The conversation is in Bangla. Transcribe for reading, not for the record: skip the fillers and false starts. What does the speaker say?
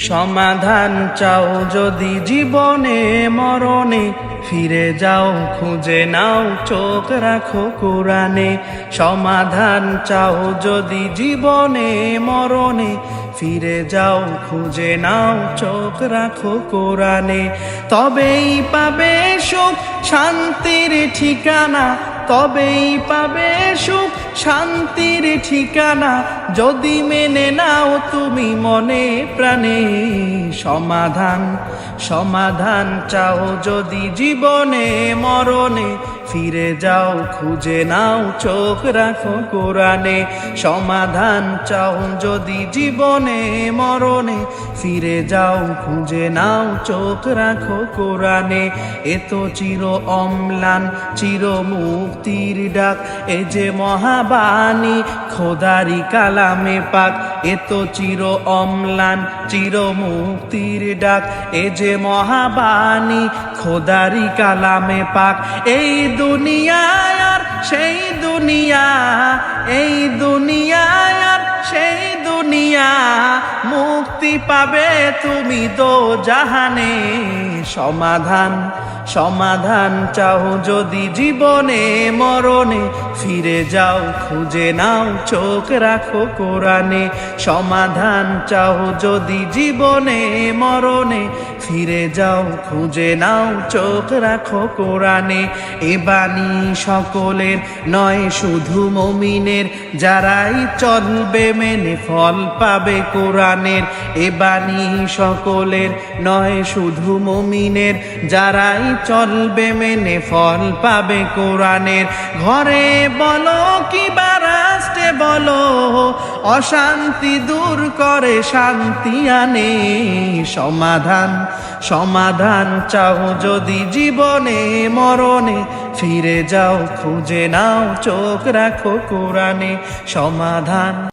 সমাধান চাও যদি জীবনে মরণে, ফিরে যাও খুঁজে নাও চোখ রাখো কোরআনে। সমাধান চাও যদি জীবনে মরণে, ফিরে যাও খুঁজে নাও চোখ রাখো কোরআনে। তবেই পাবে সুখ শান্তির ঠিকানা, তবেই পাবে সুখ শান্তির ঠিকানা, যদি মেনে নাও তুমি মনে প্রাণে। সমাধান সমাধান চাও যদি জীবনে মরণে, ফিরে যাও খুঁজে নাও চোখ রাখো কোরআনে। সমাধান চাও যদি জীবনে মরণে, ফিরে যাও খুঁজে নাও চোখ রাখো কোরআনে। এত চির অম্লান চির মুক্তির ডাক, এ যে মহাবাণী খোদারি কালামে পাক। এত চির অম্লান চির মুক্তির ডাক, এ যে মহাবাণী খোদারি কালামে পাক। এই দুনিয়ায় আর সেই দুনিয়া, এই দুনিয়ায় আর সেই দুনিয়া, মুক্তি পাবে তুমি দোজাহানে। সমাধান সমাধান চাও যদি জীবনে মরণে, ফিরে যাও খুঁজে নাও চোখ রাখো কোরআনে। সমাধান চাও যদি জীবনে মরণে, ফিরে যাও খুঁজে নাও চোখ রাখো কোরআনে। এ বাণী সকলের নয় শুধু মুমিনের, যারাই চলবে মেনে ফল পাবে কোরআনের। এ বাণী সকলের নয় শুধু মুমিনের, যারাই চলবে মেনে ফল পাবে কোরআনের। ঘরে বলো কিবা রাষ্ট্রে বলো, অশান্তি দূর করে শান্তি আনে। সমাধান সমাধান চাও যদি জীবনে মরণে, ফিরে যাও খুঁজে নাও চোখ রাখো কোরআনে। সমাধান।